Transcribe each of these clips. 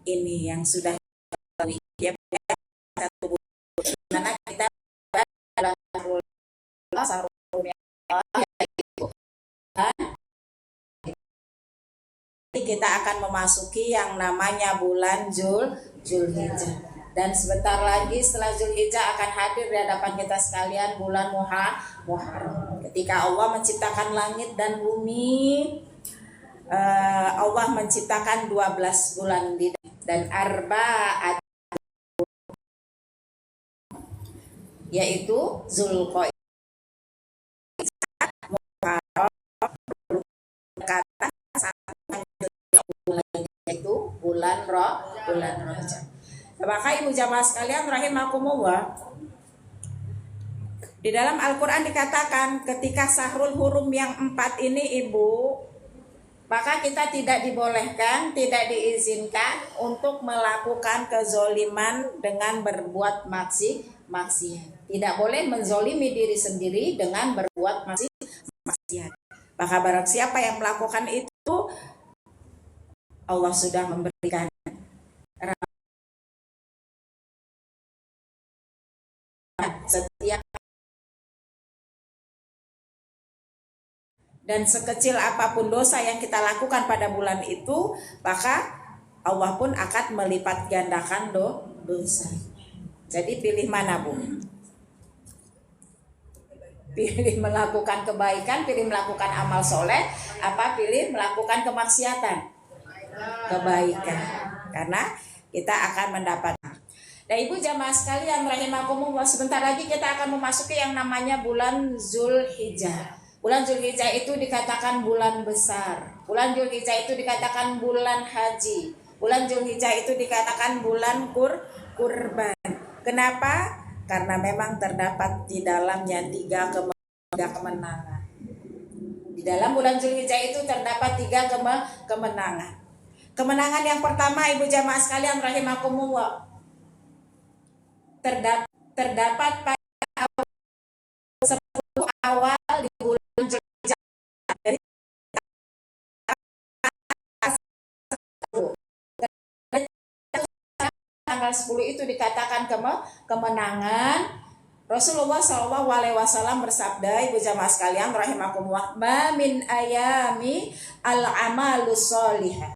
ini yang sudah ya, satu bulan mana kita kita akan memasuki yang namanya bulan Zulhijjah. Dan sebentar lagi setelah Zulhijjah akan hadir di hadapan kita sekalian bulan Muharram. Ketika Allah menciptakan langit dan bumi, Allah menciptakan 12 bulan dan arba'at, yaitu Zulqa'dah, itu bulan Rajab. Maka ibu jamaah sekalian rahimakumullah, di dalam Al-Quran dikatakan ketika Syahrul Hurum yang 4 ini ibu, maka kita tidak dibolehkan, tidak diizinkan untuk melakukan kezoliman dengan berbuat maksiat. Tidak boleh menzolimi diri sendiri dengan berbuat maksiat. Maka barang siapa yang melakukan itu, Allah sudah memberikan setiap, dan sekecil apapun dosa yang kita lakukan pada bulan itu, maka Allah pun akan melipat gandakan dosa. Jadi pilih mana, Bu? Pilih melakukan kebaikan, pilih melakukan amal soleh, apa pilih melakukan kemaksiatan? Kebaikan. Karena kita akan mendapat. Nah ibu jamaah sekalian rahimakumullah, sebentar lagi kita akan memasuki yang namanya bulan Zulhijjah. Bulan Zulhijjah itu dikatakan bulan besar. Bulan Zulhijjah itu dikatakan bulan haji. Bulan Zulhijjah itu dikatakan bulan kurban. Kenapa? Karena memang terdapat di dalamnya 3 kemenangan. Di dalam bulan Zulhijjah itu terdapat 3 kemenangan. Kemenangan yang pertama ibu jamaah sekalian rahimakumullah, terdapat pada 10 awal di bulan Zulhijjah. Dari tanggal 10 itu dikatakan kemenangan. Rasulullah SAW bersabda, ibu jamaah sekalian rahimakumullah, ma min ayami al-amalus sholihah.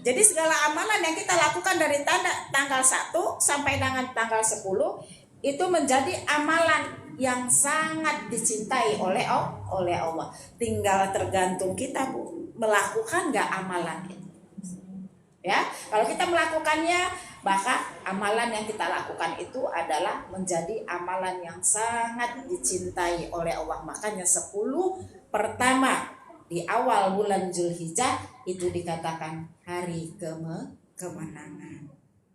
Jadi segala amalan yang kita lakukan dari tanggal 1 sampai dengan tanggal 10 itu menjadi amalan yang sangat dicintai oleh Allah. Tinggal tergantung kita, Bu, melakukan nggak amalan itu. Ya, kalau kita melakukannya, maka amalan yang kita lakukan itu adalah menjadi amalan yang sangat dicintai oleh Allah. Makanya 10 pertama di awal bulan Zulhijjah itu dikatakan hari kemenangan.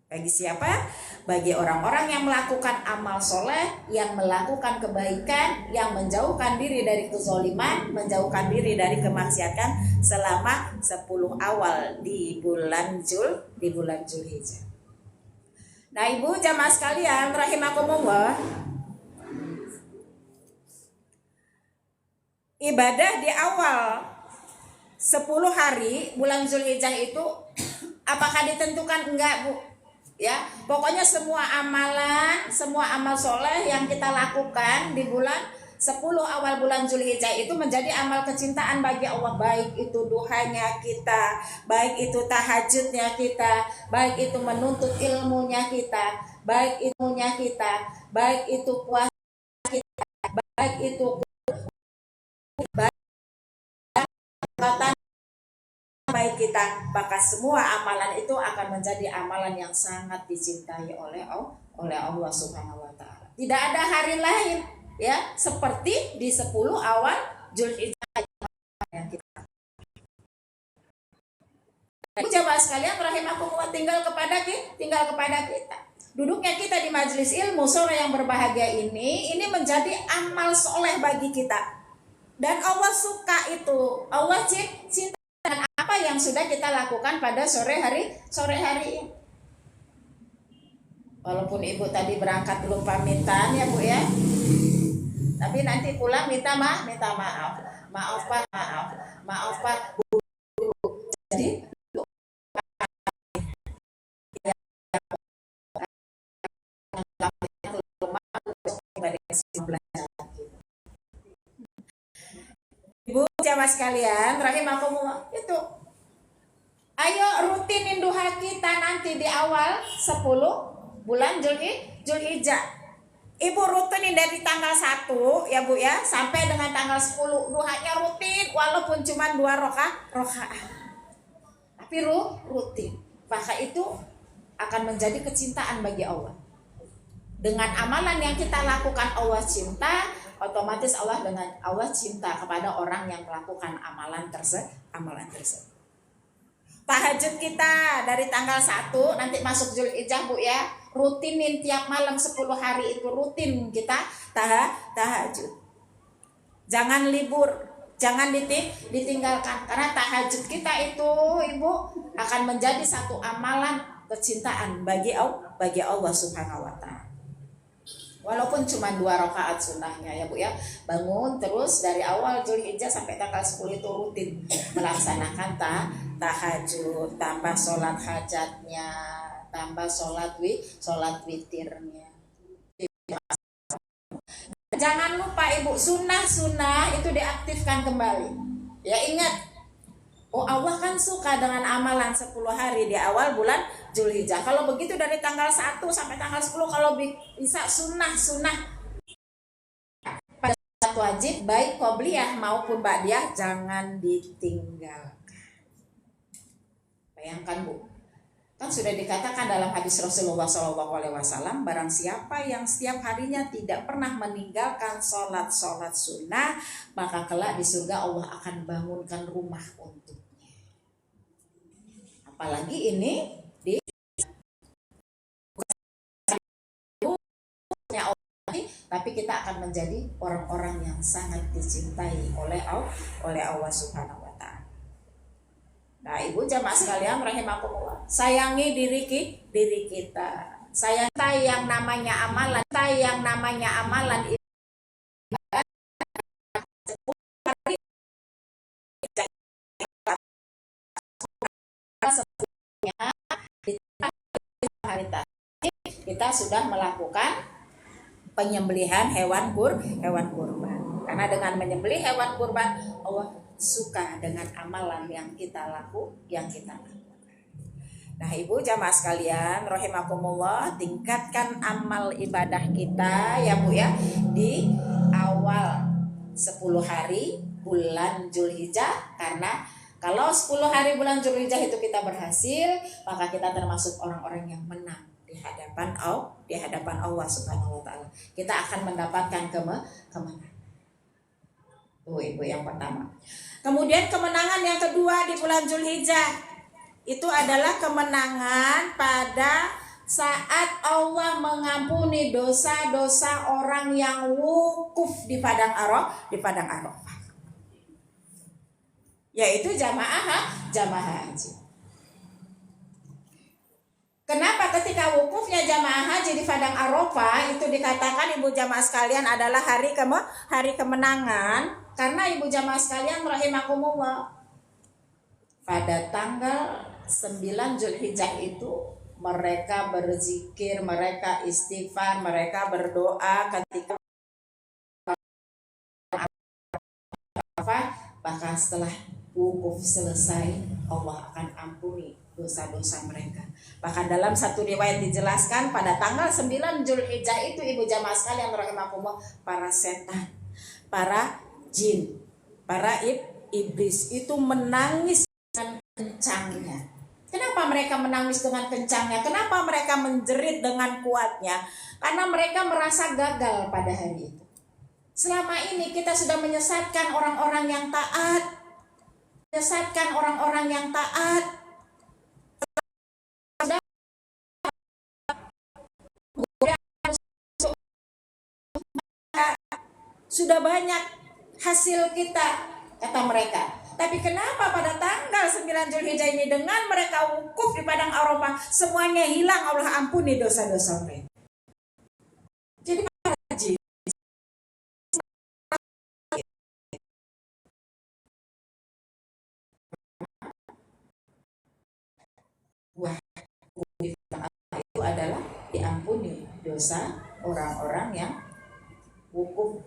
Bagi siapa? Bagi orang-orang yang melakukan amal soleh, yang melakukan kebaikan, yang menjauhkan diri dari kezoliman, menjauhkan diri dari kemaksiatan selama 10 awal di bulan Zulhijjah. Nah ibu jamaah sekalian rahimakumullah, ibadah di awal 10 hari bulan Zulhijjah itu apakah ditentukan? Enggak, Bu. Ya, pokoknya semua amalan, semua amal soleh yang kita lakukan di bulan 10 awal bulan Zulhijjah itu menjadi amal kecintaan bagi Allah. Baik itu duhanya kita, baik itu tahajudnya kita, baik itu menuntut ilmunya kita, baik ilmunya kita, baik itu puasa kita, baik itu baik kita, maka semua amalan itu akan menjadi amalan yang sangat dicintai oleh Allah Subhanahu wa taala. Tidak ada hari lain ya seperti di 10 awal Zulhijjah yang kita. Coba sekalian rahimakumullah, tinggal kepada kita. Duduknya kita di majelis ilmu sore yang berbahagia ini menjadi amal soleh bagi kita. Dan Allah suka itu. Allah cinta. Dan apa apa yang sudah kita lakukan pada sore hari ini. Walaupun ibu tadi berangkat belum pamitan ya Bu ya, tapi nanti pulang minta maaf Pak. Jadi Ibu jamaah sekalian, rahimakumullah, itu ayo rutinin duha kita nanti di awal 10 bulan Zulhijjah. Ibu rutinin dari tanggal 1 ya Bu ya sampai dengan tanggal 10, duhanya rutin walaupun cuma 2 rakaat. Tapi rutin. Maka itu akan menjadi kecintaan bagi Allah. Dengan amalan yang kita lakukan Allah cinta, otomatis Allah cinta kepada orang yang melakukan amalan tersebut. Tahajud kita dari tanggal 1 nanti masuk Zulhijjah Bu ya, rutinin tiap malam 10 hari itu rutin kita tahajud. Jangan libur, jangan ditinggalkan, karena tahajud kita itu Ibu akan menjadi satu amalan kecintaan bagi Allah Subhanahu wa taala. Walaupun cuma 2 rakaat sunnahnya ya Bu ya, bangun terus dari awal Zulhijjah sampai tanggal 10 itu rutin melaksanakan tahajud, tambah sholat hajatnya, tambah sholat witirnya. Jangan lupa Ibu, sunnah itu diaktifkan kembali. Ya ingat, Allah kan suka dengan amalan 10 hari di awal bulan Zulhijjah. Kalau begitu dari tanggal 1 sampai tanggal 10 kalau bisa sunnah pada saat wajib baik qobliyah maupun ba'diyah jangan ditinggalkan. Bayangkan Bu, kan sudah dikatakan dalam hadis Rasulullah SAW, barang siapa yang setiap harinya tidak pernah meninggalkan sholat sunnah, maka kelak di surga Allah akan bangunkan rumah untuknya. Apalagi ini tapi kita akan menjadi orang-orang yang sangat dicintai oleh Allah Subhanahu wa taala. Nah, Ibu jamaah sekalian rahimakumullah, sayangi diri kita. Sayangi yang namanya amalan, kita sudah melakukan penyembelihan hewan kurban. Karena dengan menyembelih hewan kurban Allah suka dengan amalan yang kita lakukan. Nah, Ibu jamaah sekalian rahimakumullah, tingkatkan amal ibadah kita ya Bu ya di awal 10 hari bulan Zulhijjah, karena kalau 10 hari bulan Zulhijjah itu kita berhasil, maka kita termasuk orang-orang yang menang di hadapan Allah Subhanahu wa taala. Kita akan mendapatkan kemenangan. Ibu yang pertama. Kemudian kemenangan yang kedua di bulan Zulhijjah itu adalah kemenangan pada saat Allah mengampuni dosa-dosa orang yang wukuf di padang Arafah. Yaitu jamaah haji. Kenapa ketika wukufnya jamaah haji di padang Arafah itu dikatakan Ibu jamaah sekalian adalah hari kemenangan? Karena Ibu jamaah sekalian rahimakumullah, pada tanggal 9 Zulhijjah itu mereka berzikir, mereka istighfar, mereka berdoa ketika bahkan setelah wukuf selesai Allah akan ampuni dosa-dosa mereka. Bahkan dalam satu riwayat dijelaskan pada tanggal 9 Zulhijjah itu Ibu jamaah sekalian rahimakumullah, para setan, para jin, para iblis itu menangis dengan kencangnya. Kenapa mereka menangis dengan kencangnya? Kenapa mereka menjerit dengan kuatnya? Karena mereka merasa gagal pada hari itu. Selama ini kita sudah menyesatkan orang-orang yang taat. Sudah banyak hasil kita, kata mereka. Tapi kenapa pada tanggal 9 Zulhijjah ini dengan mereka wukuf di padang Arafah semuanya hilang, Allah ampuni dosa-dosa mereka. Jadi haji wah itu adalah diampuni dosa orang-orang yang wukuf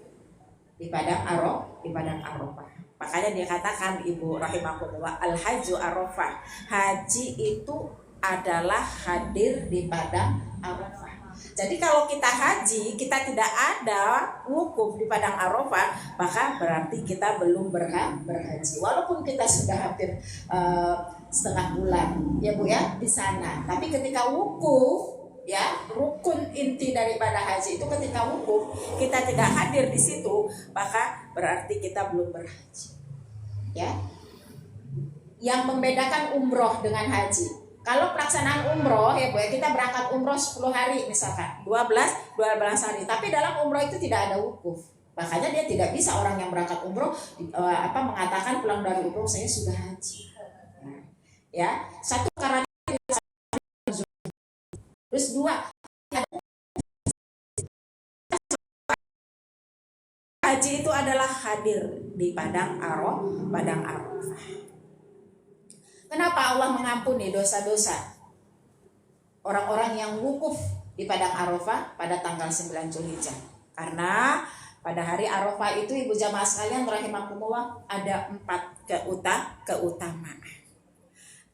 di padang Arafah. Makanya dikatakan Ibu rahimahullah, al-hajju Arafah. Haji itu adalah hadir di padang Arafah. Jadi kalau kita haji, kita tidak ada wukuf di padang Arafah, maka berarti kita belum berhaji. Walaupun kita sudah hampir setengah bulan, ya Bu ya, di sana. Tapi ketika wukuf, ya, rukun inti daripada haji itu ketika wukuf kita tidak hadir di situ, maka berarti kita belum berhaji. Ya. Yang membedakan umroh dengan haji. Kalau pelaksanaan umroh ya Bu, kita berangkat umroh 10 hari misalkan, 12 hari. Tapi dalam umroh itu tidak ada wukuf. Makanya dia tidak bisa orang yang berangkat umroh mengatakan pulang dari umroh saya sudah haji. Nah, ya, satu karena terus dua, haji itu adalah hadir di padang Arafah. Kenapa Allah mengampuni dosa-dosa orang-orang yang wukuf di padang Arafah pada tanggal 9 Zulhijjah? Karena pada hari Arafah itu Ibu jamaah sekalian rahimakumullah ada 4 keutamaan.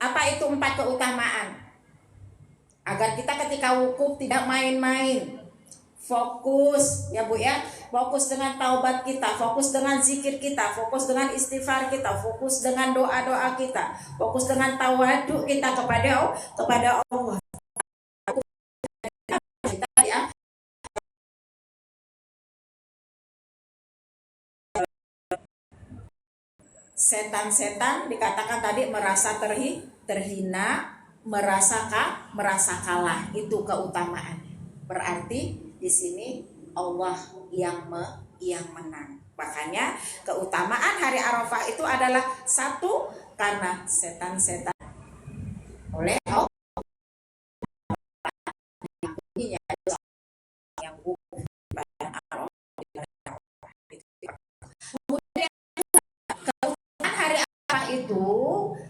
Apa itu 4 keutamaan? Agar kita ketika wukuf tidak main-main, fokus ya Bu ya, fokus dengan taubat kita, fokus dengan zikir kita, fokus dengan istighfar kita, fokus dengan doa-doa kita, fokus dengan tawadu kita kepada Allah. Setan-setan dikatakan tadi merasa terhina, merasa kalah, itu keutamaan. Berarti di sini Allah yang menang. Makanya keutamaan hari Arafah itu adalah satu, karena setan-setan oleh Allah yang wukuf pada Arafah. Kemudian keutamaan hari Arafah itu,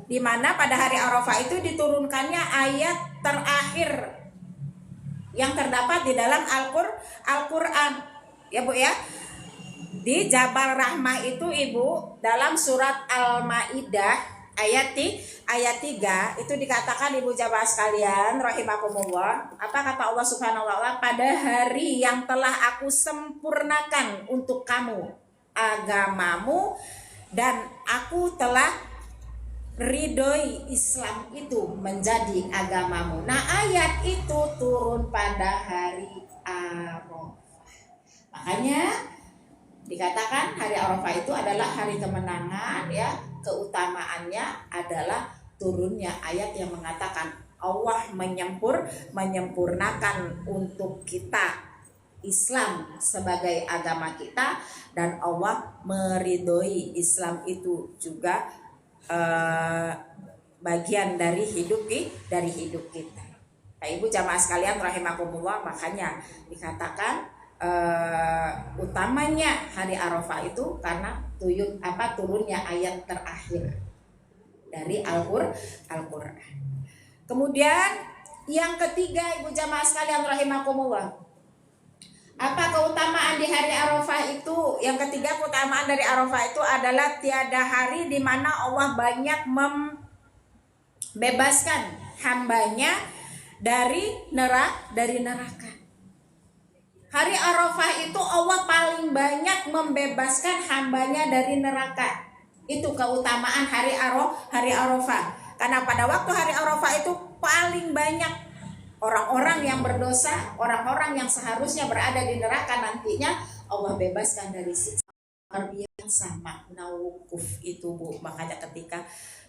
di mana pada hari Arafah itu diturunkannya ayat terakhir yang terdapat di dalam Al-Quran, ya Bu ya. Di Jabal Rahmah itu Ibu, dalam surat Al-Maidah ayat 3 itu dikatakan Ibu jamaah sekalian rahimakumullah, apa kata Allah Subhanahu wa taala, pada hari yang telah aku sempurnakan untuk kamu agamamu dan aku telah ridhoi Islam itu menjadi agamamu. Nah, ayat itu turun pada hari Arafah. Makanya dikatakan hari Arafah itu adalah hari kemenangan ya. Keutamaannya adalah turunnya ayat yang mengatakan Allah menyempurnakan untuk kita Islam sebagai agama kita, dan Allah meridhoi Islam itu juga bagian dari hidup kita. Nah, Ibu jamaah sekalian rahimakumullah, makanya dikatakan utamanya hari Arafah itu karena turunnya ayat terakhir dari Al-Qur'an. Kemudian yang ketiga Ibu jamaah sekalian rahimakumullah, apa keutamaan di hari Arafah itu? Yang ketiga keutamaan dari Arafah itu adalah tiada hari di mana Allah banyak membebaskan hambanya dari neraka. Hari Arafah itu Allah paling banyak membebaskan hambanya dari neraka. Itu keutamaan hari Arafah. Karena pada waktu hari Arafah itu paling banyak orang-orang yang berdosa, orang-orang yang seharusnya berada di neraka nantinya Allah bebaskan dari siksa. Luar biasa makna wukuf itu Bu. Makanya ketika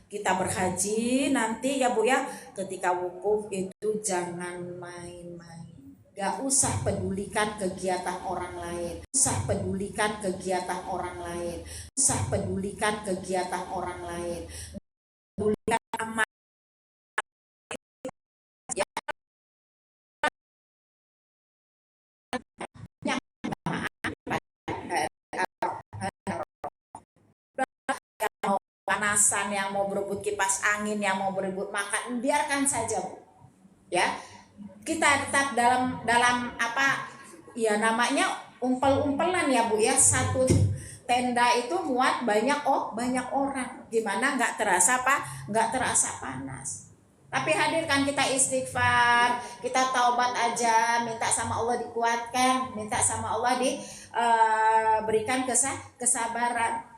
kita berhaji nanti ya Bu ya, ketika wukuf itu jangan main-main. Gak usah pedulikan kegiatan orang lain. Usah pedulikan kegiatan orang lain. Usah pedulikan kegiatan orang lain. Pedulikan amal. Panasan, yang mau berebut kipas angin, yang mau berebut makan, biarkan saja, Bu. Ya, kita tetap dalam apa ya namanya, umpel-umpelan ya, Bu ya. Satu tenda itu muat banyak orang, gimana nggak terasa nggak terasa panas. Tapi hadirkan kita istighfar, kita taubat aja, minta sama Allah dikuatkan, minta sama Allah diberikan kesabaran.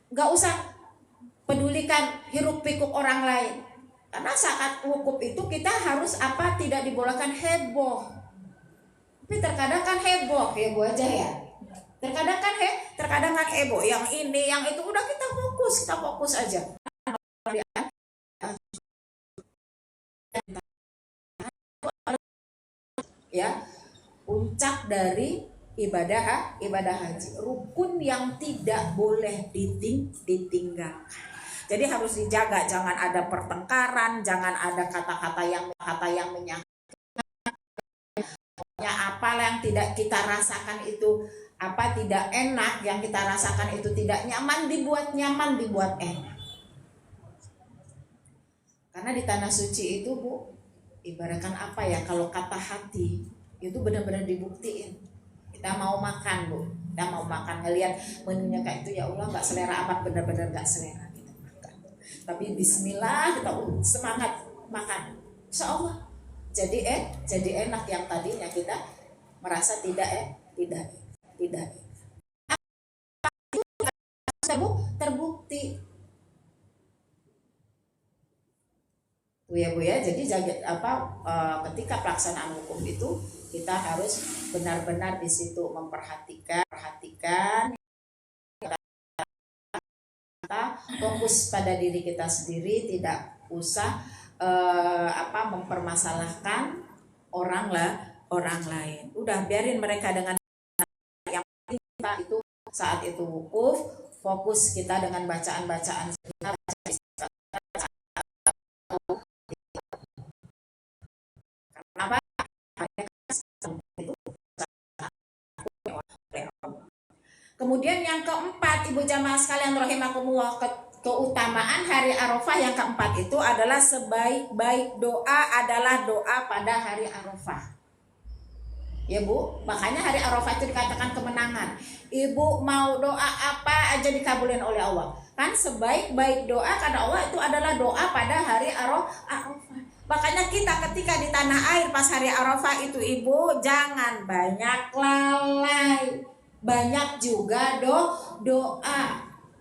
Nggak usah pedulikan hiruk pikuk orang lain, karena saat wukuf itu kita harus tidak dibolehkan heboh. Tapi terkadang kan heboh aja ya, terkadang kan heboh, yang ini yang itu, udah kita fokus aja ya. Puncak dari ibadah haji, rukun yang tidak boleh ditinggalkan. Jadi harus dijaga, jangan ada pertengkaran, jangan ada kata-kata yang menyakitkan. Apa yang tidak kita rasakan itu tidak enak, yang kita rasakan itu tidak nyaman, dibuat nyaman, dibuat enak. Karena di tanah suci itu, Bu, ibaratkan kalau kata hati itu benar-benar dibuktiin. Kita mau makan, Bu, kita mau makan, ngelihat menunya kayak itu, ya Allah nggak selera amat, benar-benar nggak selera. Tapi bismillah, kita semangat makan, insya Allah jadi enak, yang tadinya kita merasa tidak terbukti tuh ya, Bu ya. Jadi ketika pelaksanaan hukum itu kita harus benar-benar di situ memperhatikan, fokus pada diri kita sendiri, tidak usah mempermasalahkan orang lain. Udah biarin mereka dengan yang penting kita itu saat itu wukuf, fokus kita dengan bacaan-bacaan kita. Kenapa? Kemudian yang keempat, Ibu jamaah sekalian rahimakumullah, keutamaan hari Arafah yang keempat itu adalah sebaik-baik doa adalah doa pada hari Arafah. Ya, Bu, makanya hari Arafah itu dikatakan kemenangan. Ibu mau doa apa aja dikabulin oleh Allah. Kan sebaik-baik doa karena Allah itu adalah doa pada hari Arafah. Makanya kita ketika di tanah air pas hari Arafah itu, Ibu, jangan banyak lalai, banyak juga doa.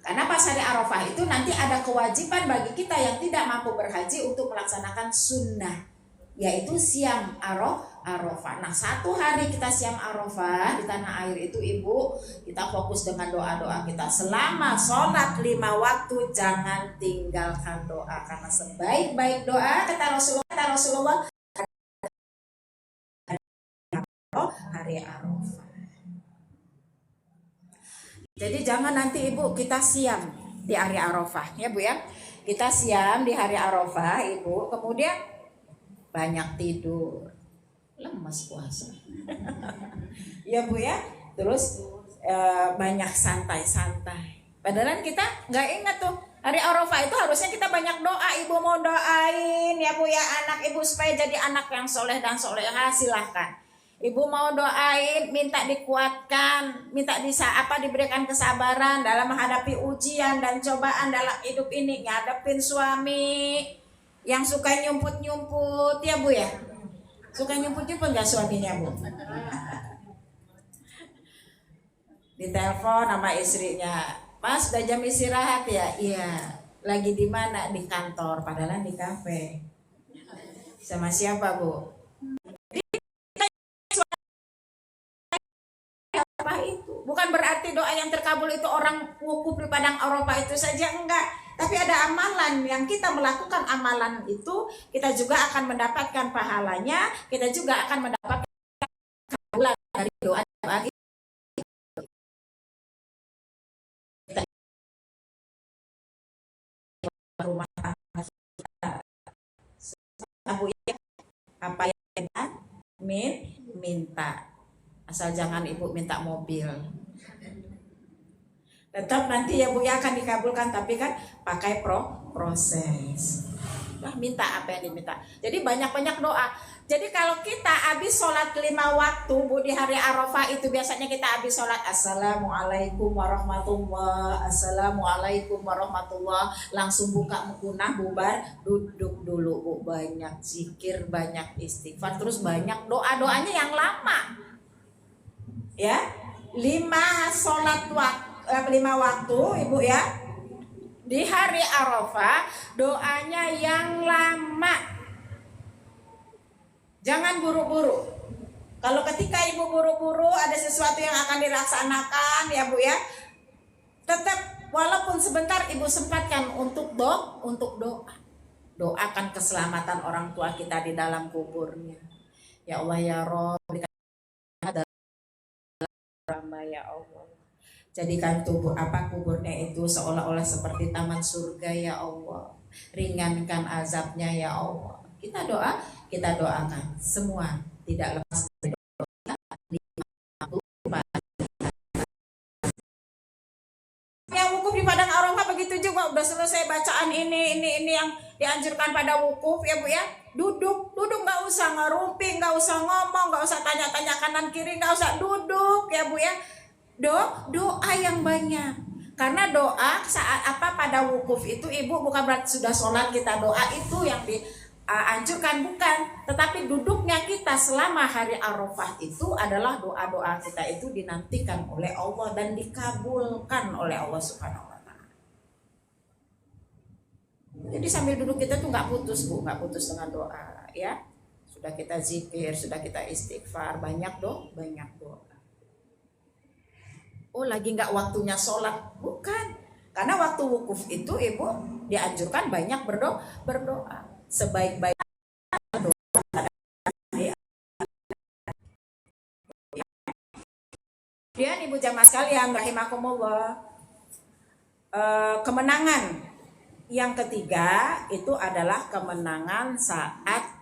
Karena pas hari Arafah itu nanti ada kewajiban bagi kita yang tidak mampu berhaji untuk melaksanakan sunnah, yaitu siam Arafah. Nah, satu hari kita siam Arafah di tanah air itu, Ibu, kita fokus dengan doa-doa kita. Selama sholat 5 waktu jangan tinggalkan doa, karena sebaik-baik doa kata Rasulullah hari Arafah. Jadi jangan nanti, Ibu, kita siam di hari Arafah ya, Bu ya. Kita siam di hari Arafah, Ibu, kemudian banyak tidur, lemas puasa. Ya, Bu ya. Terus banyak santai-santai. Padahal kita nggak ingat tuh hari Arafah itu harusnya kita banyak doa. Ibu mau doain ya, Bu ya, anak Ibu supaya jadi anak yang soleh dan soleha, silahkan. Ibu mau doain, minta dikuatkan, minta diberikan kesabaran dalam menghadapi ujian dan cobaan dalam hidup ini. Ngadepin suami yang suka nyumput-nyumput ya, Bu ya. Suka nyumput-nyumput gak suaminya, Bu? Ditelepon sama istrinya, Mas, udah jam istirahat ya? Iya. Lagi di mana? Di kantor, padahal di kafe. Sama siapa, Bu? Bukan berarti doa yang terkabul itu orang wukuf di padang Arafah itu saja, enggak. Tapi ada amalan yang kita melakukan, amalan itu kita juga akan mendapatkan pahalanya, kita juga akan mendapatkan bulan dari doa kita rumah tangga kita. Abu ya, apa yang kita minta, asal jangan ibu minta mobil. Tetap nanti ya Bu ya akan dikabulkan, tapi kan pakai proses. Nah, minta apa yang diminta. Jadi banyak-banyak doa. Jadi kalau kita habis sholat 5 waktu Bu di hari Arafah itu biasanya kita habis sholat Assalamualaikum warahmatullah, Assalamualaikum warahmatullah, langsung buka mukunah bubar, duduk dulu Bu, banyak zikir, banyak istighfar, terus banyak doa-doanya yang lama. Ya, 5 waktu Ibu ya. Di hari Arafah doanya yang lama. Jangan buru-buru. Kalau ketika Ibu buru-buru ada sesuatu yang akan dilaksanakan ya Bu ya, tetap walaupun sebentar Ibu sempatkan untuk doa. Doakan keselamatan orang tua kita di dalam kuburnya. Ya Allah ya Rob, berikan ya Allah. Jadikan kuburnya itu seolah-olah seperti taman surga ya Allah. Ringankan azabnya ya Allah. Kita doakan semua, tidak lepas dari doa. Yang wukuf di Padang Arafah begitu juga, udah selesai bacaan ini yang dianjurkan pada wukuf ya Bu ya. Duduk nggak usah ngerumpi, nggak usah ngomong, nggak usah tanya-tanya kanan kiri, nggak usah, duduk ya Bu ya. Doa yang banyak, karena doa saat pada wukuf itu Ibu bukan berarti sudah sholat kita doa itu yang dianjurkan, bukan, tetapi duduknya kita selama hari Arafah itu adalah doa-doa kita itu dinantikan oleh Allah dan dikabulkan oleh Allah Subhanahu wa Ta'ala. Jadi sambil duduk kita tuh nggak putus Bu, nggak putus dengan doa ya. Sudah kita zikir, sudah kita istighfar, banyak doa. Oh lagi nggak waktunya sholat, bukan, karena waktu wukuf itu Ibu dianjurkan banyak berdoa sebaik-baik doa. Kemudian Ibu jamaah sekalian rahimakumullah, kemenangan yang ketiga itu adalah kemenangan saat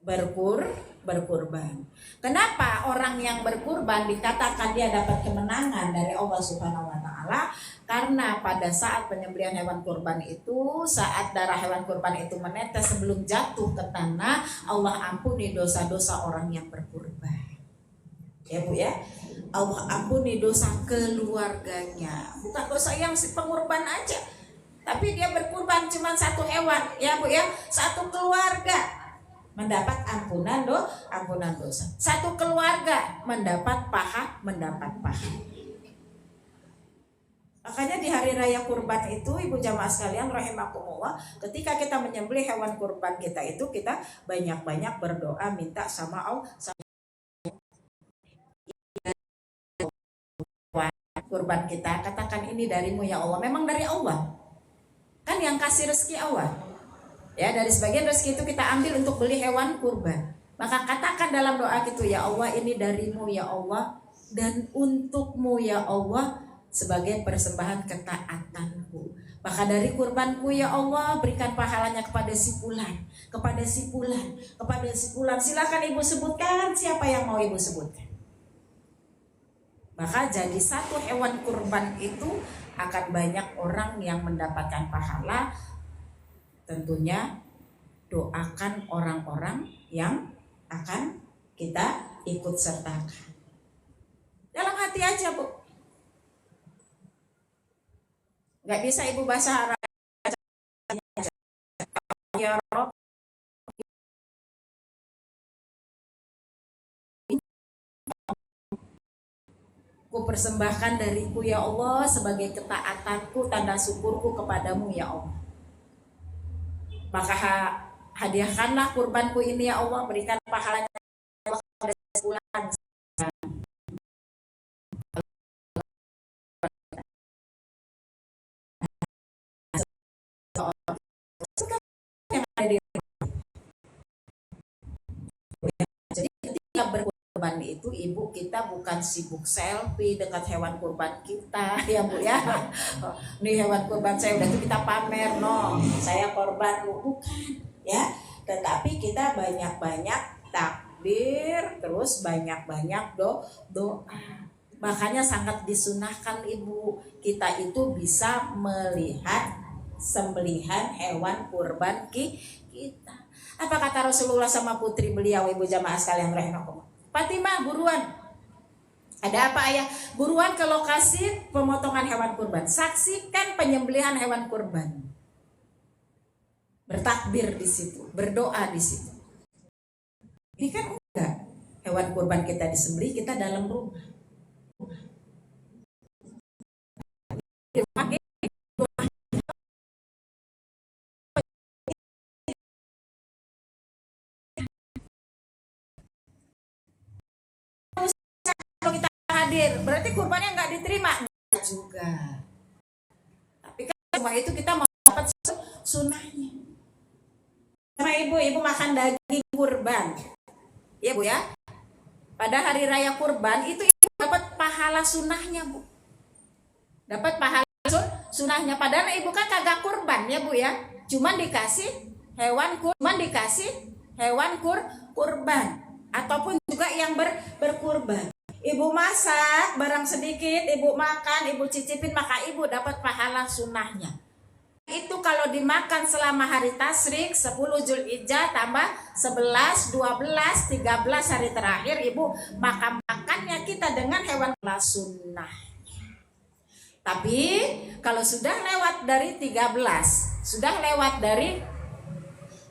berkurban. Kenapa orang yang berkurban dikatakan dia dapat kemenangan dari Allah Subhanahu wa Ta'ala? Karena pada saat penyembelihan hewan kurban itu, saat darah hewan kurban itu menetes sebelum jatuh ke tanah, Allah ampuni dosa-dosa orang yang berkurban. Ya Bu ya, Allah ampuni dosa keluarganya, bukan dosa yang si pengurban aja, tapi dia berkurban cuma satu hewan ya Bu ya, satu keluarga mendapat ampunan dosa. Satu keluarga mendapat paha. Makanya di hari raya kurban itu Ibu jamaah sekalian rahimakumullah, ketika kita menyembelih hewan kurban kita itu, kita banyak-banyak berdoa minta sama Allah. Kurban kita katakan ini darimu ya Allah, memang dari Allah. Kan yang kasih rezeki Allah. Ya, dari sebagian rezeki itu kita ambil untuk beli hewan kurban. Maka katakan dalam doa itu, ya Allah ini darimu ya Allah, dan untukmu ya Allah, sebagai persembahan ketaatanku. Maka dari kurbanku ya Allah, berikan pahalanya kepada si fulan. Silakan Ibu sebutkan siapa yang mau Ibu sebutkan. Maka jadi satu hewan kurban itu akan banyak orang yang mendapatkan pahala. Tentunya doakan orang-orang yang akan kita ikut sertakan. Dalam hati aja Bu. Gak bisa Ibu bahasa Arab. Ya Rob, ku persembahkan dariku ya Allah sebagai ketaatanku, tanda syukurku kepadamu ya Allah. Maka hadiahkanlah kurbanku ini ya Allah, berikan pahalanya pada sebulan. Jadi kurban itu ibu kita bukan sibuk selfie dekat hewan kurban kita ya Bu ya. Nih hewan kurban saya udah tuh kita pamer, no saya korban lu, bukan ya. Tetapi kita banyak-banyak takbir, terus banyak-banyak doa. Makanya sangat disunahkan ibu kita itu bisa melihat sembelihan hewan kurban kita. Apa kata Rasulullah sama putri beliau, ibu jamaah sekalian rahimakumullah? Fatimah, buruan. Ada apa ayah? Buruan ke lokasi pemotongan hewan kurban. Saksikan penyembelihan hewan kurban. Bertakbir di situ, berdoa di situ. Ini kan enggak. Hewan kurban kita disembelih, kita dalam rumah. Hadir, berarti kurbannya nggak diterima juga. Tapi kan semua itu kita mau dapat sunahnya. Sama ibu makan daging kurban, ya Bu ya. Pada hari raya kurban itu ibu dapat pahala sunahnya Bu. Dapat pahala sunahnya. Padahal ibu kan kagak kurban ya Bu ya. Cuman dikasih hewan kurban ataupun juga yang berkurban. Ibu masak barang sedikit, ibu makan, ibu cicipin, maka ibu dapat pahala sunahnya. Itu kalau dimakan selama hari tasyrik 10 Zulhijjah tambah 11, 12, 13 hari terakhir ibu makannya kita dengan hewan sunnah. Tapi kalau sudah lewat dari 13, sudah lewat dari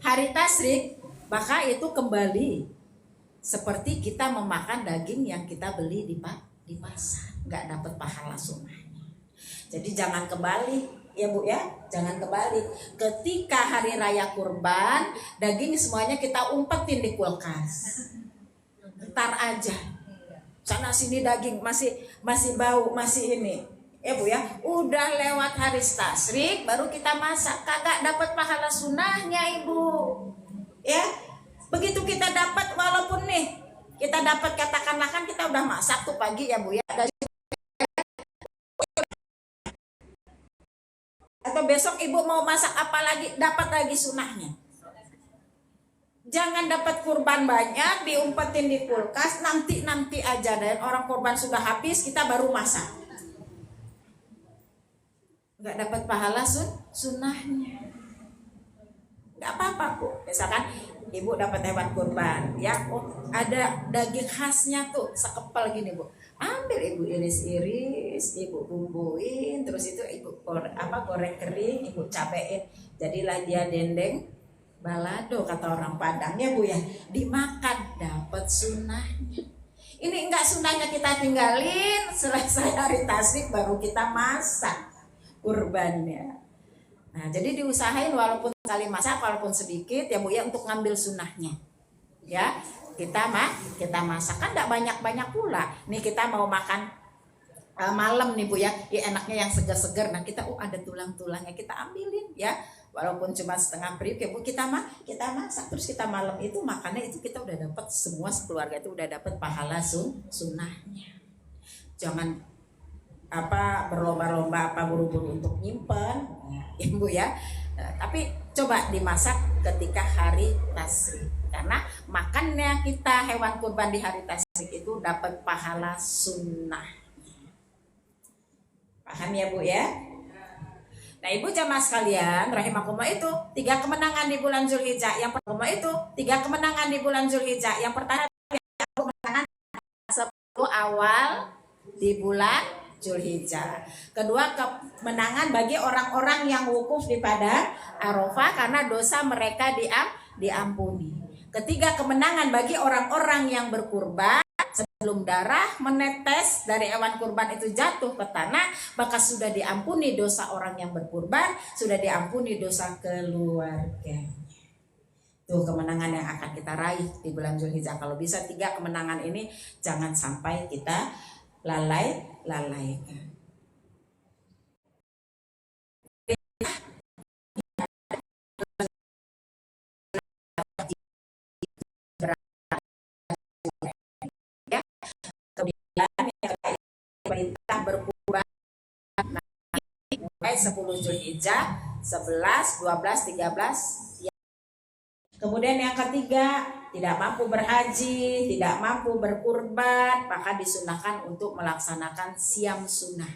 hari tasyrik, maka itu kembali seperti kita memakan daging yang kita beli di pasar, nggak dapat pahala sunnahnya. Jadi jangan kembali ya Bu ya, jangan kembali. Ketika hari raya kurban, daging semuanya kita umpetin di kulkas. Ntar aja. Sana sini daging masih bau, masih ini. Ya Bu ya, udah lewat hari tasyrik baru kita masak, kagak dapat pahala sunnahnya Ibu. Ya. Begitu kita dapat, walaupun nih kita dapat katakanlah kan kita udah masak tuh pagi ya Bu ya, atau besok ibu mau masak apa lagi, dapat lagi sunahnya. Jangan dapat kurban banyak diumpetin di kulkas, nanti aja, dan orang kurban sudah habis kita baru masak, nggak dapat pahala sunahnya. Nggak apa-apa Bu, misalkan ibu dapat hewan kurban ya, oh ada daging khasnya tuh sekepal gini Bu, ambil ibu iris-iris, ibu bumbuin, terus itu ibu goreng kering, ibu cabein, jadilah dia dendeng balado kata orang Padang ya Bu ya, dimakan dapat sunahnya. Ini enggak sunahnya kita tinggalin, selesai hari tasyrik baru kita masak kurbannya. Nah, jadi diusahain walaupun sekali masak, walaupun sedikit ya Bu ya, untuk ngambil sunahnya. Ya, kita masak kan enggak banyak-banyak pula. Nih kita mau makan malam nih Bu ya, enaknya yang segar-segar. Nah, kita ada tulang-tulangnya kita ambilin ya. Walaupun cuma setengah periuk ya Bu, kita masak terus kita malam itu makannya itu kita udah dapat, semua sekeluarga itu udah dapat pahala sunahnya. Jangan berlomba-lomba buru-buru untuk nyimpen Ibu ya. Tapi coba dimasak ketika hari tasyrik, karena makannya kita hewan kurban di hari tasyrik itu dapat pahala sunnah. Paham ya Bu ya? Nah Ibu jamaah sekalian rahimakumullah, itu 3 kemenangan di bulan Zulhijjah. Yang pertama itu 3 kemenangan di bulan Zulhijjah. Yang pertama kemenangan 10 awal di bulan Zulhijjah. Kedua, kemenangan bagi orang-orang yang wukuf di Padang Arafah karena dosa mereka diampuni. Ketiga, kemenangan bagi orang-orang yang berkurban sebelum darah menetes dari hewan kurban itu jatuh ke tanah, maka sudah diampuni dosa orang yang berkurban, sudah diampuni dosa keluarganya. Tuh kemenangan yang akan kita raih di bulan Zulhijjah. Kalau bisa 3 kemenangan ini jangan sampai kita lalaikan. berkurban mulai 10 Zulhijjah, 11, 12, 13. Kemudian yang ketiga, tidak mampu berhaji, tidak mampu berkurban, maka disunahkan untuk melaksanakan siam sunnah.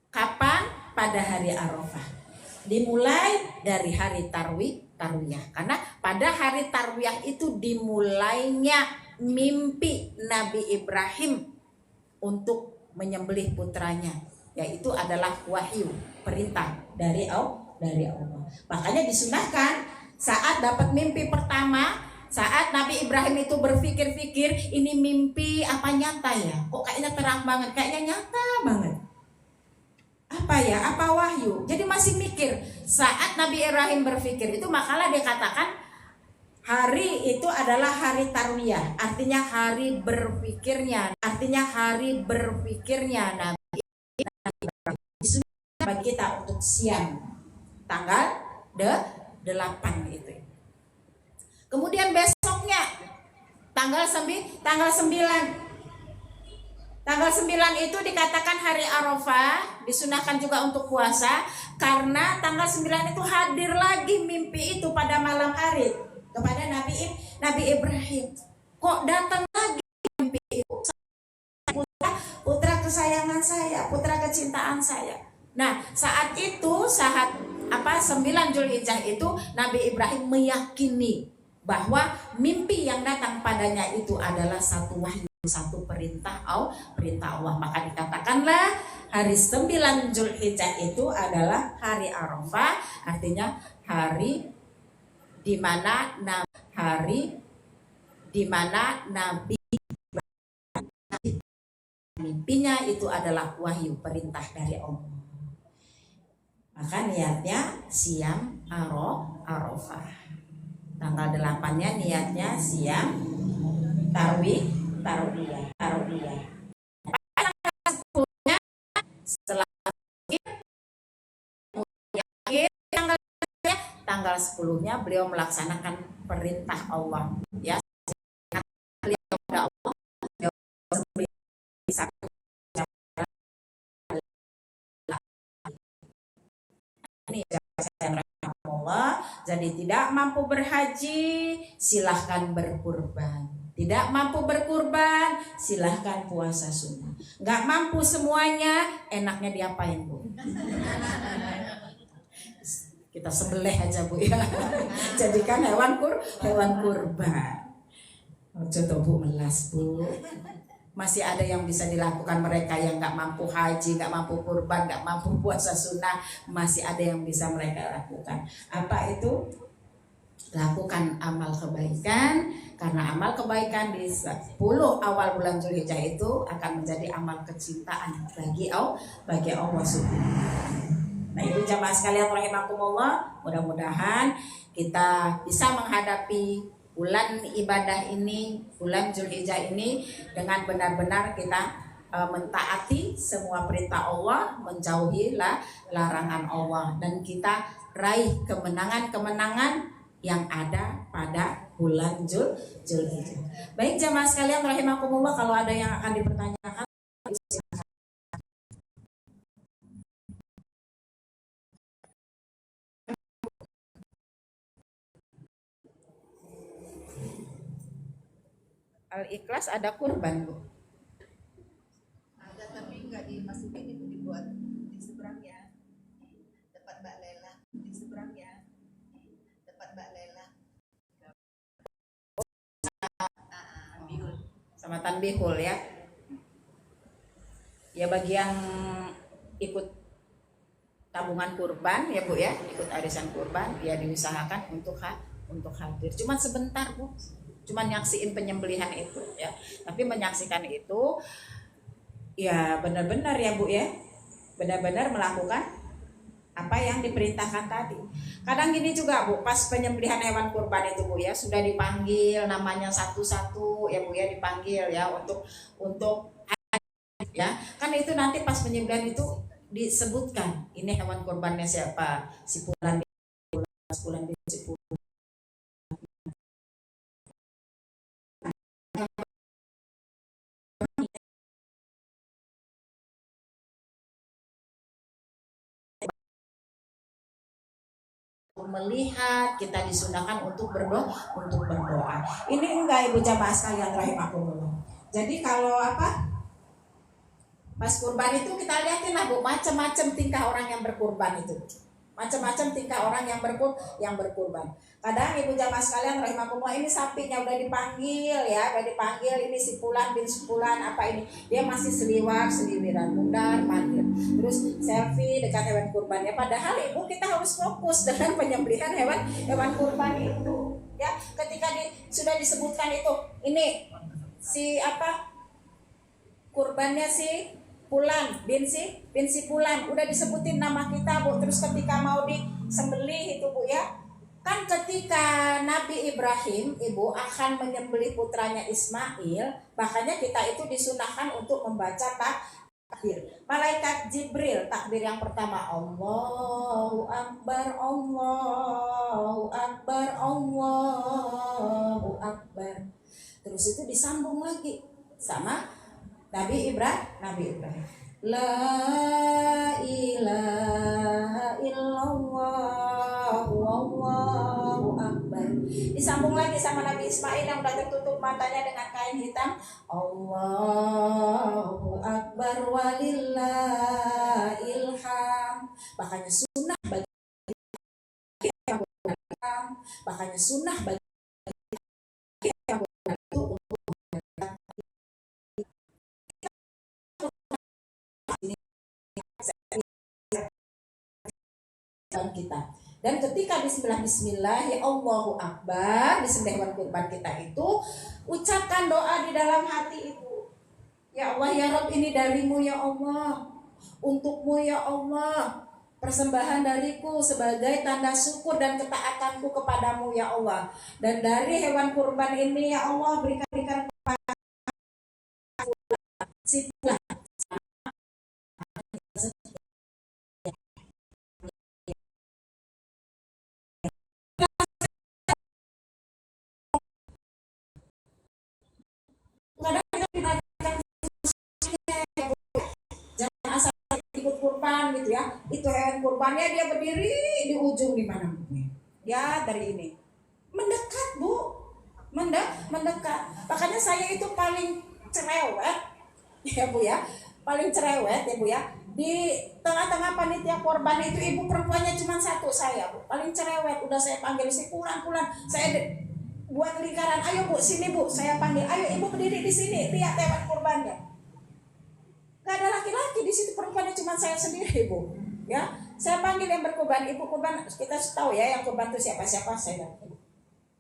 Kapan? Pada hari Arafah. Dimulai dari hari tarwiyah. Karena pada hari tarwiyah itu dimulainya mimpi Nabi Ibrahim untuk menyembelih putranya, yaitu adalah wahyu, perintah dari Allah. Makanya disunahkan saat dapat mimpi pertama, saat Nabi Ibrahim itu berpikir-pikir, ini mimpi apa nyata ya? Kok kayaknya terang banget, kayaknya nyata banget. Apa ya? Apa wahyu? Jadi masih mikir. Saat Nabi Ibrahim berpikir itu, makalah dia katakan hari itu adalah hari tarwiyah, artinya hari berpikirnya, Nabi Ibrahim. Bagi kita untuk siang tanggal 8 itu. Kemudian besoknya tanggal 9 itu dikatakan hari Arafah, disunahkan juga untuk puasa karena tanggal 9 itu hadir lagi mimpi itu pada malam hari kepada Nabi Ibrahim. Kok datang lagi mimpi itu? Putra kesayangan saya, putra kecintaan saya. Nah, saat 9 Zulhijjah itu Nabi Ibrahim meyakini bahwa mimpi yang datang padanya itu adalah satu wahyu, satu perintah Allah. Maka dikatakanlah hari 9 Zulhijjah itu adalah hari Arafah, artinya hari di mana Nabi mimpinya itu adalah wahyu, perintah dari Allah. Maka niatnya siam Arafah. Tanggal 8-nya niatnya siam tarwiyah. Setelah tanggal 10-nya beliau melaksanakan perintah Allah. Ya, beliau kepada Allah. Jadi tidak mampu berhaji, silahkan berkurban. Tidak mampu berkurban, silahkan puasa sunnah. Nggak mampu semuanya, enaknya diapain, Bu? Kita sembelih aja, Bu, ya. Jadikan hewan kurban. Coba Bu melas, Bu. Masih ada yang bisa dilakukan mereka yang nggak mampu haji, nggak mampu kurban, nggak mampu puasa sunnah, masih ada yang bisa mereka lakukan. Apa itu? Lakukan amal kebaikan, karena amal kebaikan di 10 awal bulan Zulhijjah itu akan menjadi amal kecintaan bagi Allah Subhanahu. Nah, itu jamaah sekalian rahimakumullah, mudah-mudahan kita bisa menghadapi bulan ibadah ini, bulan Zulhijjah ini dengan benar-benar kita mentaati semua perintah Allah, menjauhi larangan Allah, dan kita raih kemenangan-kemenangan yang ada pada bulan Zulhijjah. Baik jamaah sekalian rahimakumullah, kalau ada yang akan dipertanyakan silakan. Al-Ikhlas ada kurban, Bu? Ada, tapi nggak dimasukin, itu dibuat di seberang ya, tempat Mbak Lela, di seberang ya, tempat Mbak Lela. Bihul. Sama tanbihul ya. Ya, bagi yang ikut tabungan kurban ya, Bu, ya, ikut arisan kurban, ya diusahakan untuk hadir. Cuma sebentar, Bu. Cuma nyaksiin penyembelihan itu ya. Tapi menyaksikan itu ya benar-benar ya, Bu, ya. Benar-benar melakukan apa yang diperintahkan tadi. Kadang gini juga, Bu, pas penyembelihan hewan kurban itu, Bu, ya, sudah dipanggil namanya satu-satu ya, Bu, ya, dipanggil ya untuk ya. Kan itu nanti pas penyembelihan itu disebutkan ini hewan kurbannya siapa, si fulan, si fulan. melihat, kita disunahkan untuk berdoa. Ini enggak ibu jamaah sekalian rahimakumullah. Jadi kalau pas kurban itu kita lihatin lah bu, macam-macam tingkah orang yang berkurban itu. Macam-macam tingkah orang yang berkurban. Kadang ibu jamaah sekalian rahimakumullah, ini sapinya udah dipanggil ya, ini si Fulan bin Fulan apa ini, dia masih seliwiran, mundar mandir, terus selfie dekat hewan kurbannya. Padahal ibu kita harus fokus dengan penyembelihan hewan kurban itu. Ya, ketika sudah disebutkan itu, ini si kurbannya si Fulan bin si Fulan, udah disebutin nama kita bu. Terus ketika mau disembelih itu bu ya, kan ketika Nabi Ibrahim ibu akan menyembelih putranya Ismail, makanya kita itu disunahkan untuk membaca takbir. Malaikat Jibril takbir yang pertama, Allahu Akbar, Allahu Akbar, Allahu Akbar. Terus itu disambung lagi sama Nabi Ibrahim. La ilaha illallah wallahu akbar. Disambung lagi sama Nabi Ismail yang udah tertutup matanya dengan kain hitam. Allahu akbar walillahil ham. Makanya sunnah bagi kita. Dan ketika bismillah ya Allahu Akbar, disembelih hewan kurban kita itu, ucapkan doa di dalam hati itu. Ya Allah ya Rabb, ini darimu ya Allah, untukmu ya Allah, persembahan dariku sebagai tanda syukur dan ketaatanku kepadamu ya Allah. Dan dari hewan kurban ini ya Allah, berikan kepada si Fulan. Jangan asal ikut kurban gitu ya. Itu hewan kurbannya dia berdiri di ujung di mana? Ya dari ini. Mendekat bu, mendekat. Makanya saya itu paling cerewet, ya bu ya, paling cerewet ya bu ya. Di tengah-tengah panitia korban itu ibu perempuannya cuma satu, saya bu, paling cerewet. Udah saya panggil si Pulan, saya buat lingkaran, ayo bu sini bu, saya panggil, ayo ibu berdiri di sini, lihat hewan kurbannya. Gak ada laki-laki di situ, perempuannya cuma saya sendiri bu. Ya, saya panggil yang berkorban, ibu kurban, kita tahu ya yang kurban itu siapa saya.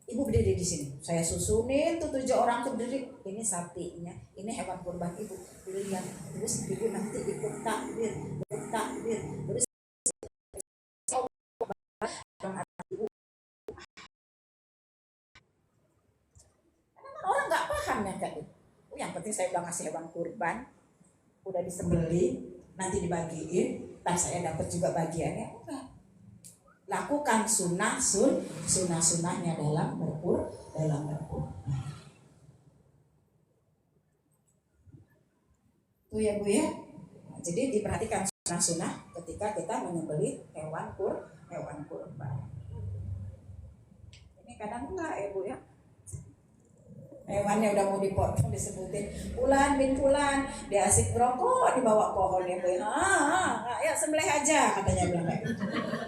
Ibu berdiri di sini, saya susunin tuh 7 orang tuh berdiri. Ini sapinya, ini hewan kurban ibu. Lihat, terus ibu nanti ikut takbir. Terus orang nggak paham ya kayak gitu. Yang penting saya udah ngasih hewan kurban, udah disembelih, nanti dibagiin, dan saya dapat juga bagiannya. Enggak. Lakukan sunnahnya dalam berkurban. Tuh ya bu ya. Nah, jadi diperhatikan sunnah ketika kita menyembelih hewan kurban. Ini kadang enggak ya bu ya. Hewannya udah mau dipotong disebutin Fulan bin Fulan, dia asik berokok di bawah pohon ya bu. Ya sembelih aja katanya bilang kayak gitu.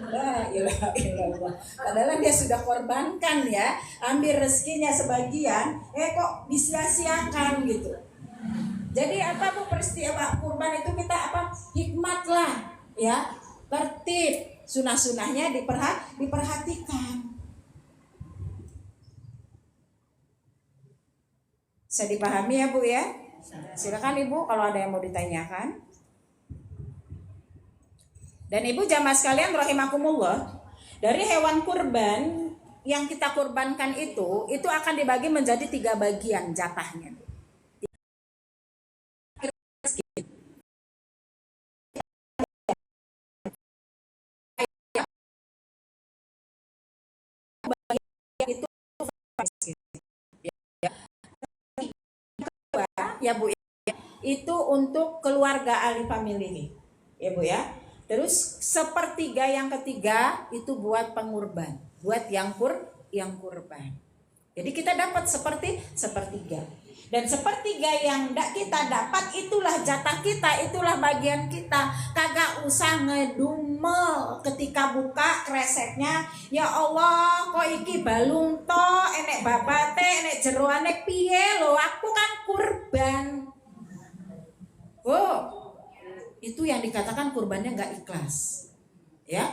La ilaha illallah. Padahal dia sudah korbankan ya, ambil rezekinya sebagian, kok disia-siakan gitu. Jadi apa bu, peristiwa kurban itu kita hikmat lah ya, tertib, sunnah-sunnahnya diperhatikan. Bisa dipahami ya bu ya. Silakan ibu kalau ada yang mau ditanyakan. Dan ibu jamaah sekalian rahimakumullah, dari hewan kurban yang kita kurbankan itu akan dibagi menjadi 3 bagian jatahnya. Itu ya bu, itu untuk keluarga ahli family ya bu ya. Terus sepertiga yang ketiga itu buat pengurban, buat yang kurban. Jadi kita dapat sepertiga. Dan sepertiga yang kita dapat itulah jatah kita, itulah bagian kita. Kagak usah ngedumel ketika buka resepnya. Ya Allah, kok iki balung to, enek babate, enek jeroane piye lo? Aku kan kurban. Oh, itu yang dikatakan kurbannya nggak ikhlas. Ya.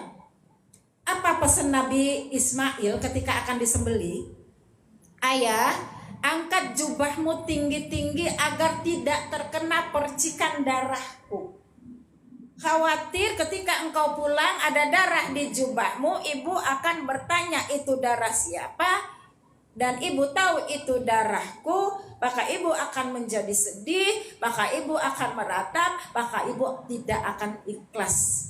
Apa pesan Nabi Ismail ketika akan disembelih? Ayah, angkat jubahmu tinggi-tinggi agar tidak terkena percikan darahku. Khawatir ketika engkau pulang ada darah di jubahmu, ibu akan bertanya itu darah siapa? Dan ibu tahu itu darahku, maka ibu akan menjadi sedih, maka ibu akan meratap, maka ibu tidak akan ikhlas.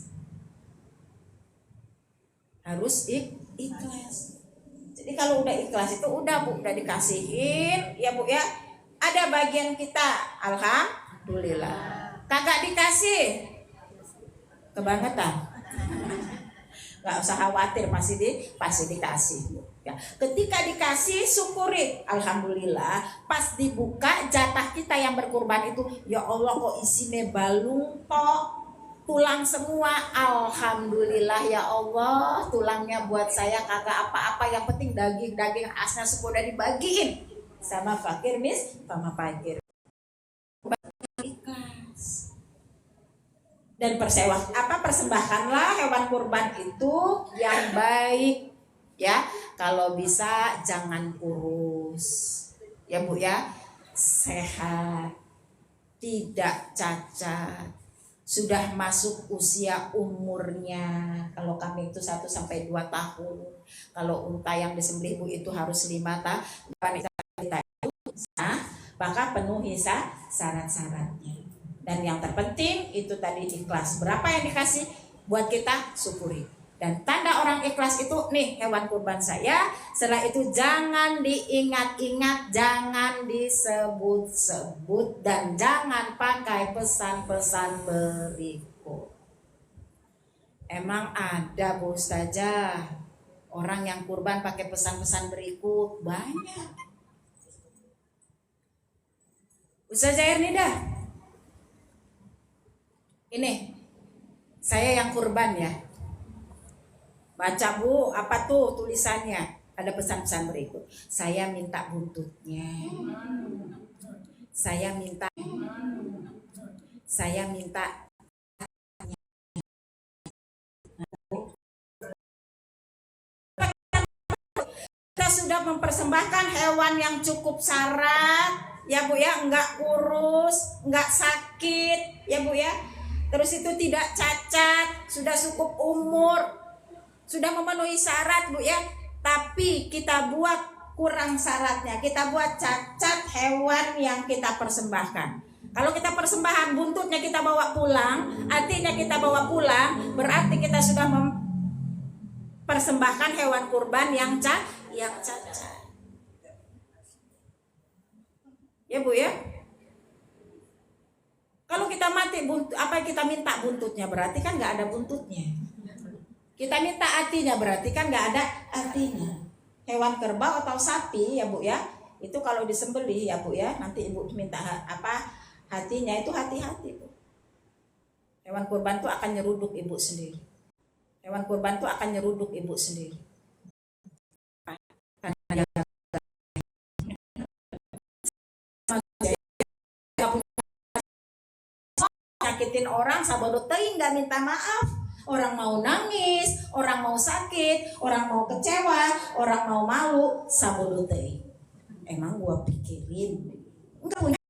Harus ikhlas. Jadi kalau udah ikhlas itu udah Bu, udah dikasihin ya Bu ya. Ada bagian kita, alhamdulillah. Kagak dikasih, kebangetan. Gak usah khawatir, pasti dikasih Bu. Ya. Ketika dikasih syukuri, alhamdulillah. Pas dibuka jatah kita yang berkurban itu, ya Allah kok isinya balung tok. Tulang semua, alhamdulillah ya Allah, tulangnya buat saya kagak apa-apa, yang penting daging khasnya semua udah dibagiin sama fakir sama fakir. Ikhlas. Dan persembahkanlah hewan kurban itu yang baik ya. Kalau bisa jangan kurus ya Bu ya, sehat, tidak cacat, sudah masuk usia umurnya. Kalau kambing itu 1 sampai 2 tahun. Kalau unta yang disembelih Bu itu harus 5 tahun. Maka penuhi syarat-syaratnya. Dan yang terpenting itu tadi ikhlas. Berapa yang dikasih buat kita, syukuri. Dan tanda orang ikhlas itu nih hewan kurban saya. Setelah itu jangan diingat-ingat, jangan disebut-sebut, dan jangan pakai pesan-pesan berikut. Emang ada Bu Ustazah orang yang kurban pakai pesan-pesan berikut? Banyak. Ustazah Ernida, ini saya yang kurban ya. Baca Bu, apa tuh tulisannya? Ada pesan-pesan berikut. Saya minta buntutnya. Saya minta kita sudah mempersembahkan hewan yang cukup syarat ya Bu ya, enggak kurus, enggak sakit ya Bu ya. Terus itu tidak cacat, sudah cukup umur, sudah memenuhi syarat Bu ya. Tapi kita buat kurang syaratnya, kita buat cacat hewan yang kita persembahkan. Kalau kita persembahan buntutnya kita bawa pulang, artinya kita bawa pulang, berarti kita sudah mempersembahkan hewan kurban yang cacat. Ya Bu ya. Kalau kita mati kita minta buntutnya, berarti kan nggak ada buntutnya. Kita minta hatinya, berarti kan nggak ada artinya. Hewan kerbau atau sapi ya Bu ya, itu kalau disembelih ya Bu ya, nanti Ibu minta hatinya, itu hati-hati Bu. Hewan kurban itu akan nyeruduk Ibu sendiri. Hewan kurban itu akan nyeruduk Ibu sendiri. Nyakitin orang sabodo teuing nggak minta maaf. Orang mau nangis, orang mau sakit, orang mau kecewa, orang mau malu, sabodo teuing. Emang gua pikirin enggak punya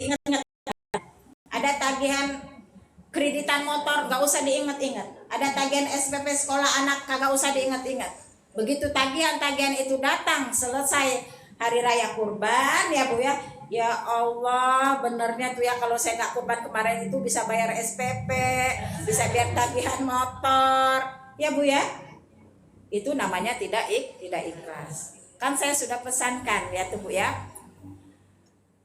ingat-ingat. Ada tagihan kreditan motor gak usah diingat-ingat. Ada tagihan SPP sekolah anak kagak usah diingat-ingat. Begitu tagihan itu datang selesai hari raya kurban ya Bu ya, Ya Allah, benernya tuh ya kalau saya nggak kuban kemarin itu bisa bayar SPP, bisa biar tagihan motor, ya Bu ya. Itu namanya tidak ikhlas. Kan saya sudah pesankan ya tuh Bu ya.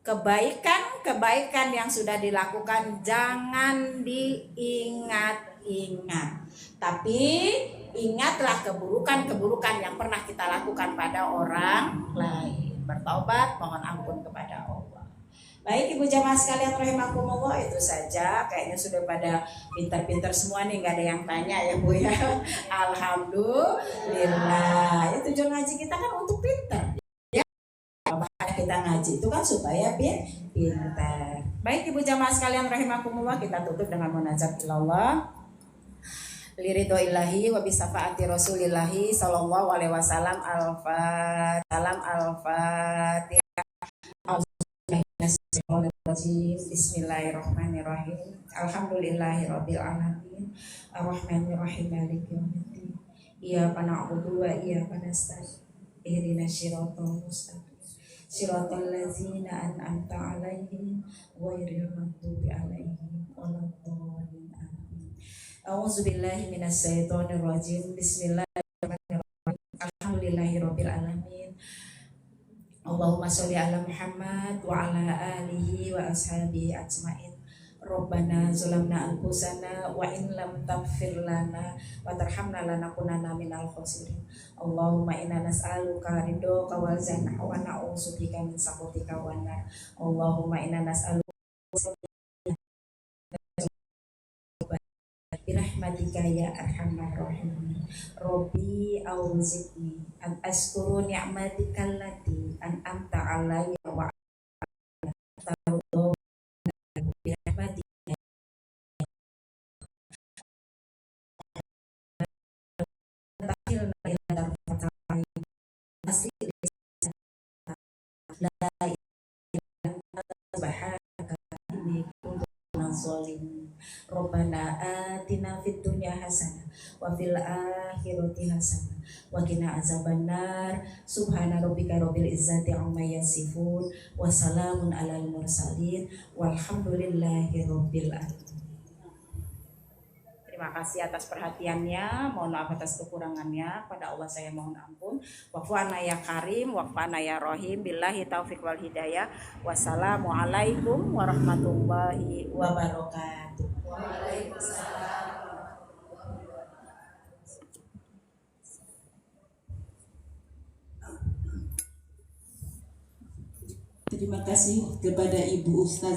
Kebaikan yang sudah dilakukan jangan diingat-ingat. Tapi ingatlah keburukan yang pernah kita lakukan pada orang lain. Bertobat, mohon ampun kepada Allah. Baik Ibu jamaah sekalian rahimakumullah, itu saja. Kayaknya sudah pada pintar-pintar semua nih, nggak ada yang tanya ya Bu ya. Alhamdulillah. Ya tujuan ngaji kita kan untuk pintar. Ya, kita ngaji itu kan supaya pintar. Baik Ibu jamaah sekalian rahimakumullah, kita tutup dengan munajat ilallah. Liridho ilahi wa bisafaati rasulillahi sallallahu alaihi wasallam. Al-Fatihah. Bismillahirrahmanirrahim. Alhamdulillahirabbil alamin. Arrahmanirrahim maliki yaumiddin. Iyyaka na'budu wa iyyaka nasta'in. Ihdinas siratal mustaqim. Siratal ladzina an'amta 'alaihim ghairil maghdubi 'alaihim waladdallin. Amin. A'udzubillahi minasyaitonir rajim. Bismillahirrahmanirrahim. Alhamdulillahirabbil alamin. Allahumma sholli ala Muhammad wa ala alihi wa ashabihi ajmain. Rabbana zalamna anfusana wa in lam taghfir lana wa tarhamna lanakunanna minal khasirin. Allahumma inna nas'aluka ridhoka wal jannah wa na'udzubika min sakhatika wan nar. Allahumma inna nas'aluka birahmatika ya arhamar rahimin. Rabbi auzi'ni an askuru ni'matika allati an'amta 'alayya wa tarudhu birahmatika tahilna ila darfatal ain asli la ilaha illa subhanaka inni kuntu minaz zalimin. Rabbana atina fid dunya hasanah wa fil akhirati hasanah wa qina azabannar. Subhana rabbika rabbil izzati amma yasifun wa salamun alal mursalin walhamdulillahi rabbil alamin. Terima kasih atas perhatiannya, mohon maaf atas kekurangannya, pada Allah saya mohon ampun. Waqfana ya karim, waqfana ya rohim, billahi taufiq wal hidayah. Wassalamualaikum warahmatullahi wabarakatuh. Waalaikumsalam. Terima kasih kepada Ibu Ustaz